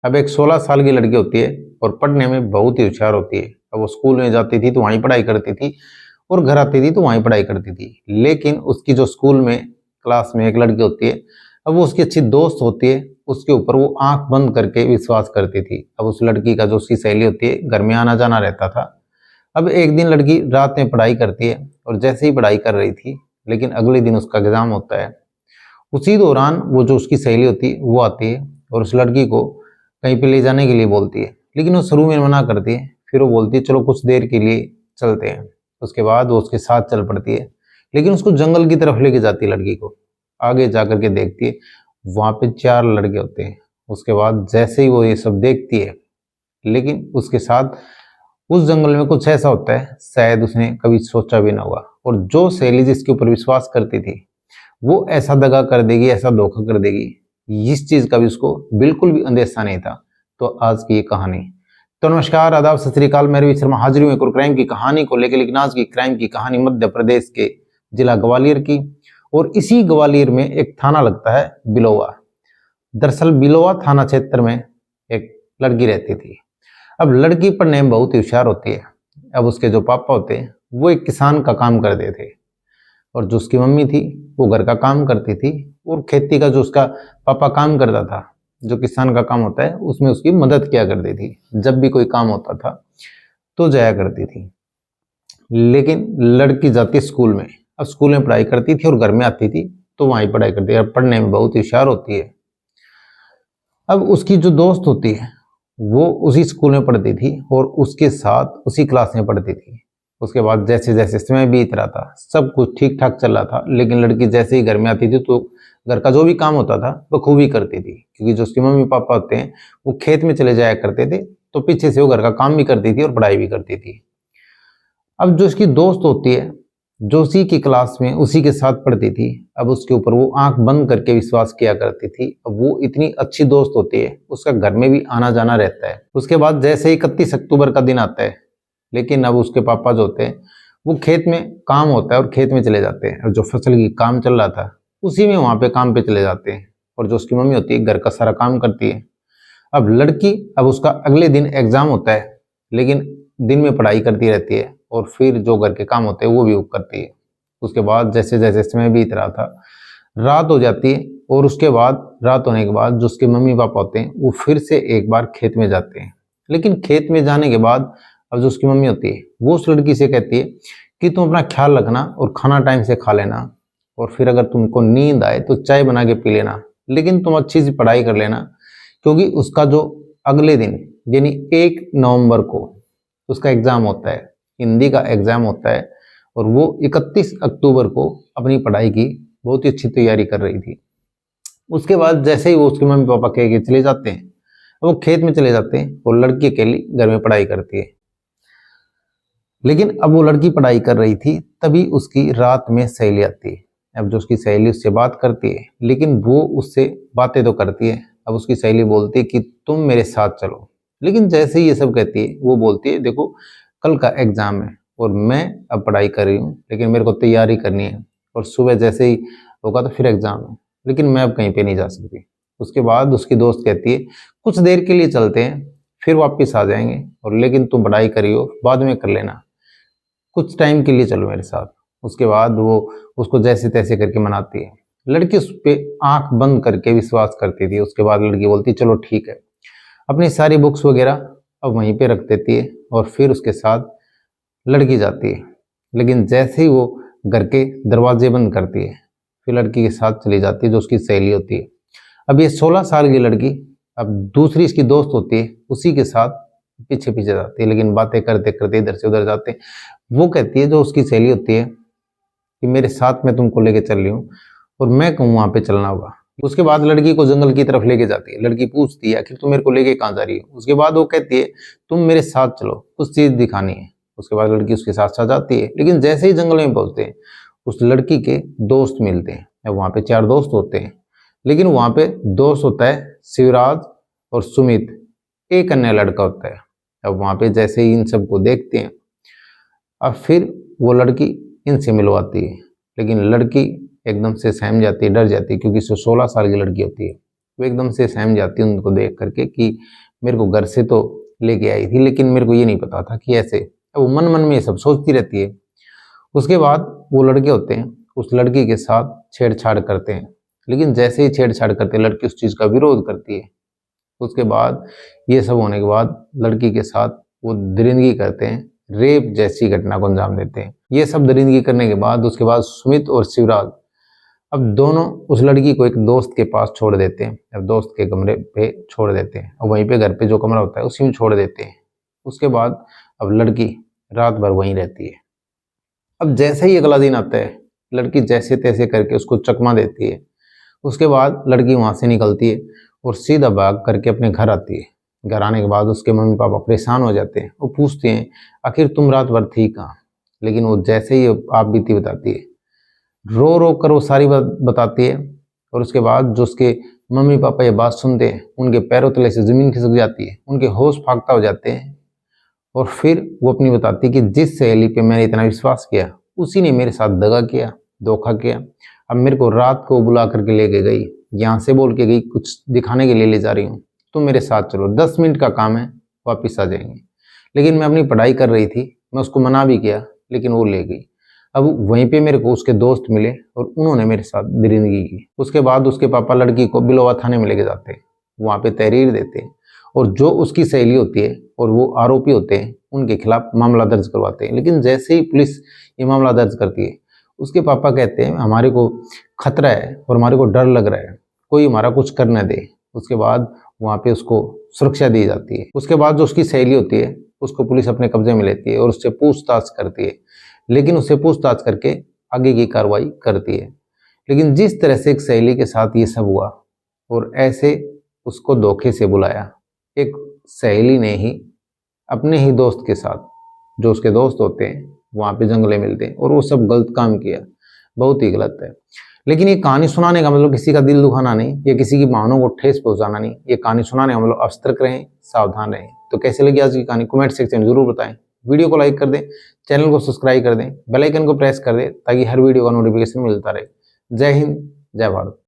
अब एक 16 साल की लड़की होती है और पढ़ने में बहुत ही होशियार होती है। अब वो स्कूल में जाती थी तो वहीं पढ़ाई करती थी और घर आती थी तो वहीं पढ़ाई करती थी। लेकिन उसकी जो स्कूल में क्लास में एक लड़की होती है, अब वो उसकी अच्छी दोस्त होती है, उसके ऊपर वो आंख बंद करके विश्वास करती थी। अब उस लड़की का जो उसकी सहेली होती है घर में आना जाना रहता था। अब एक दिन लड़की रात में पढ़ाई करती है और जैसे ही पढ़ाई कर रही थी, लेकिन अगले दिन उसका एग्जाम होता है। उसी दौरान वो जो उसकी सहेली होती है वो आती है और उस लड़की को कहीं पे ले जाने के लिए बोलती है, लेकिन वो शुरू में मना करती है। फिर वो बोलती है चलो कुछ देर के लिए चलते हैं। उसके बाद वो उसके साथ चल पड़ती है, लेकिन उसको जंगल की तरफ लेके जाती है लड़की को। आगे जा करके देखती है वहां पे 4 लड़के होते हैं। उसके बाद जैसे ही वो ये सब देखती है, लेकिन उसके साथ उस जंगल में कुछ ऐसा होता है शायद उसने कभी सोचा भी ना होगा। और जो सहेली जिसके ऊपर विश्वास करती थी वो ऐसा दगा कर देगी, ऐसा धोखा कर देगी, इस चीज का भी उसको बिल्कुल भी अंदेशा नहीं था। तो आज की ये कहानी। तो नमस्कार, आदाब, सत श्री अकाल। मैं रवि शर्मा हाजिर हूं एक और क्राइम की कहानी को लेकर। लेकिन आज की क्राइम की कहानी मध्य प्रदेश के जिला ग्वालियर की, और इसी ग्वालियर में एक थाना लगता है बिलोवा। दरअसल बिलोवा थाना क्षेत्र में एक लड़की रहती थी। अब लड़की पढ़ने में बहुत ही होशियार होती है। अब उसके जो पापा होते हैं वो एक किसान का काम करते थे, और जो उसकी मम्मी थी वो घर का काम करती थी। और खेती का जो उसका पापा काम करता था, जो किसान का काम होता है, उसमें उसकी मदद किया करती थी। जब भी कोई काम होता था तो जाया करती थी। लेकिन लड़की जाती स्कूल में। अब स्कूल में पढ़ाई करती थी और घर में आती थी तो वहीं पढ़ाई करती है। पढ़ने में बहुत ही होशियार होती है। अब उसकी जो दोस्त होती है वो उसी स्कूल में पढ़ती थी और उसके साथ उसी क्लास में पढ़ती थी। उसके बाद जैसे जैसे समय बीत रहा था, सब कुछ ठीक ठाक चल रहा था। लेकिन लड़की जैसे ही घर में आती थी तो घर का जो भी काम होता था वो खूब ही करती थी, क्योंकि जो उसके मम्मी पापा होते हैं वो खेत में चले जाया करते थे, तो पीछे से वो घर का काम भी करती थी और पढ़ाई भी करती थी। अब जो उसकी दोस्त होती है, जो उसी की क्लास में उसी के साथ पढ़ती थी, अब उसके ऊपर वो आंख बंद करके विश्वास किया करती थी। अब वो इतनी अच्छी दोस्त होती है, उसका घर में भी आना जाना रहता है। उसके बाद जैसे ही 31 अक्टूबर का दिन आता है, लेकिन अब उसके पापा जो होते हैं वो खेत में काम होता है और खेत में चले जाते हैं। और जो फसल की काम चल रहा था उसी में वहां पे काम पे चले जाते हैं। और जो उसकी मम्मी होती है घर का सारा काम करती है। अब लड़की, अब उसका अगले दिन एग्जाम होता है, लेकिन दिन में पढ़ाई करती रहती है और फिर जो घर के काम होते हैं वो भी वो करती है। उसके बाद जैसे जैसे समय बीत रहा था, रात हो जाती है। और उसके बाद रात होने के बाद जो उसके मम्मी पापा होते हैं वो फिर से एक बार खेत में जाते हैं। लेकिन खेत में जाने के बाद अब जो उसकी मम्मी होती है वो उस लड़की से कहती है कि तुम अपना ख्याल रखना और खाना टाइम से खा लेना, और फिर अगर तुमको नींद आए तो चाय बना के पी लेना, लेकिन तुम अच्छी सी पढ़ाई कर लेना, क्योंकि उसका जो अगले दिन यानी 1 नवंबर को उसका एग्जाम होता है, हिंदी का एग्जाम होता है। और वो 31 अक्टूबर को अपनी पढ़ाई की बहुत ही अच्छी तैयारी कर रही थी। उसके बाद जैसे ही वो उसके मम्मी पापा कह के चले जाते हैं, वो खेत में चले जाते हैं और लड़की अकेली घर में पढ़ाई करती है। लेकिन अब वो लड़की पढ़ाई कर रही थी, तभी उसकी रात में सहेली आती है। अब जो उसकी सहेली उससे बात करती है, लेकिन वो उससे बातें तो करती है। अब उसकी सहेली बोलती है कि तुम मेरे साथ चलो। लेकिन जैसे ही ये सब कहती है वो बोलती है देखो कल का एग्जाम है और मैं अब पढ़ाई कर रही हूँ, लेकिन मेरे को तैयारी करनी है, और सुबह जैसे ही होगा तो फिर एग्जाम है, लेकिन मैं अब कहीं पे नहीं जा सकती। उसके बाद उसकी दोस्त कहती है कुछ देर के लिए चलते हैं, फिर वापस आ जाएंगे, और लेकिन तुम पढ़ाई करियो बाद में कर लेना, कुछ टाइम के लिए चलो मेरे साथ। उसके बाद वो उसको जैसे तैसे करके मनाती है। लड़की उस पर आंख बंद करके विश्वास करती थी। उसके बाद लड़की बोलती चलो ठीक है, अपनी सारी बुक्स वगैरह अब वहीं पे रख देती है और फिर उसके साथ लड़की जाती है। लेकिन जैसे ही वो घर के दरवाजे बंद करती है, फिर लड़की के साथ चली जाती है जो उसकी सहेली होती है। अब ये 16 साल की लड़की अब दूसरी इसकी दोस्त होती है उसी के साथ पीछे पीछे जाती है, लेकिन बातें करते करते इधर से उधर जाते हैं। वो कहती है जो उसकी सहेली होती है कि मेरे साथ मैं तुमको लेके चल रही हूँ और मैं कहूँ वहां पे चलना होगा। उसके बाद लड़की को जंगल की तरफ लेके जाती है। लड़की पूछती है आखिर तुम मेरे को लेके कहाँ जा रही हो। उसके बाद वो कहती है तुम मेरे साथ चलो, कुछ चीज दिखानी है। उसके बाद लड़की उसके साथ साथ जाती है। लेकिन जैसे ही जंगल में पहुंचते हैं, उस लड़की के दोस्त मिलते हैं। वहां पे 4 दोस्त होते हैं, लेकिन वहां पे दोस्त होता है शिवराज और सुमित, एक अन्य लड़का होता है। अब वहां पे जैसे ही इन सबको देखते हैं, अब फिर वो लड़की इनसे मिलवाती है। लेकिन लड़की एकदम से सहम जाती है, डर जाती है, क्योंकि 16 साल की लड़की होती है। वो एकदम से सहम जाती है उनको देख करके कि मेरे को घर से तो लेके आई थी, लेकिन मेरे को ये नहीं पता था कि ऐसे। अब वो मन मन में ये सब सोचती रहती है। उसके बाद वो लड़के होते हैं उस लड़की के साथ छेड़छाड़ करते हैं, लेकिन जैसे ही छेड़छाड़ करते हैं लड़की उस चीज़ का विरोध करती है। उसके बाद ये सब होने के बाद लड़की के साथ वो दरिंदगी करते हैं, रेप जैसी घटना को अंजाम देते हैं। ये सब दरिंदगी करने के बाद उसके बाद सुमित और शिवराज अब दोनों उस लड़की को एक दोस्त के पास छोड़ देते हैं, अब दोस्त के कमरे पे छोड़ देते हैं और वहीं पे घर पे जो कमरा होता है उसी में छोड़ देते हैं। उसके बाद अब लड़की रात भर वहीं रहती है। अब जैसे ही अगला दिन आता है लड़की जैसे तैसे करके उसको चकमा देती है। उसके बाद लड़की वहां से निकलती है और सीधा भाग करके अपने घर आती है। घर आने के बाद उसके मम्मी पापा परेशान हो जाते हैं। वो पूछते हैं आखिर तुम रात भर थी कहाँ, लेकिन वो जैसे ही आप बीती बताती है, रो रो कर वो सारी बात बताती है। और उसके बाद जो उसके मम्मी पापा ये बात सुनते हैं उनके पैरों तले से जमीन खिसक जाती है, उनके होश फाख्ता हो जाते हैं। और फिर वो अपनी बताती है कि जिस सहेली पे मैंने इतना विश्वास किया उसी ने मेरे साथ दगा किया, धोखा किया। अब मेरे को रात को बुला करके लेके गई, यहाँ से बोल के गई कुछ दिखाने के लिए ले जा रही हूँ, तुम मेरे साथ चलो, 10 मिनट का काम है, वापिस आ जाएंगे। लेकिन मैं अपनी पढ़ाई कर रही थी, मैं उसको मना भी किया लेकिन वो ले गई। अब वहीं पे मेरे को उसके दोस्त मिले और उन्होंने मेरे साथ दरिंदगी की। उसके बाद उसके पापा लड़की को बिलोवा थाने में लेके जाते हैं, वहाँ पे तहरीर देते हैं और जो उसकी सहेली होती है और वो आरोपी होते हैं उनके खिलाफ मामला दर्ज करवाते हैं। लेकिन जैसे ही पुलिस ये मामला दर्ज करती है उसके पापा कहते हैं हमारे को खतरा है और हमारे को डर लग रहा है, कोई हमारा कुछ कर न दे। उसके बाद वहाँ पे उसको सुरक्षा दी जाती है। उसके बाद जो उसकी सहेली होती है उसको पुलिस अपने कब्जे में लेती है और उससे पूछताछ करती है, लेकिन उससे पूछताछ करके आगे की कार्रवाई करती है। लेकिन जिस तरह से एक सहेली के साथ ये सब हुआ और ऐसे उसको धोखे से बुलाया, एक सहेली ने ही अपने ही दोस्त के साथ, जो उसके दोस्त होते हैं वहाँ पे जंगले मिलते हैं, और वो सब गलत काम किया, बहुत ही गलत है। लेकिन ये कहानी सुनाने का मतलब किसी का दिल दुखाना नहीं, या किसी की भावनाओं को ठेस पहुंचाना नहीं। ये कहानी सुनाने का मतलब सतर्क रहें, सावधान रहें। तो कैसे लगी आज की कहानी कमेंट सेक्शन में जरूर बताएं। वीडियो को लाइक कर दें, चैनल को सब्सक्राइब कर दें, बेल आइकन को प्रेस कर दें ताकि हर वीडियो का नोटिफिकेशन मिलता रहे। जय हिंद, जय भारत।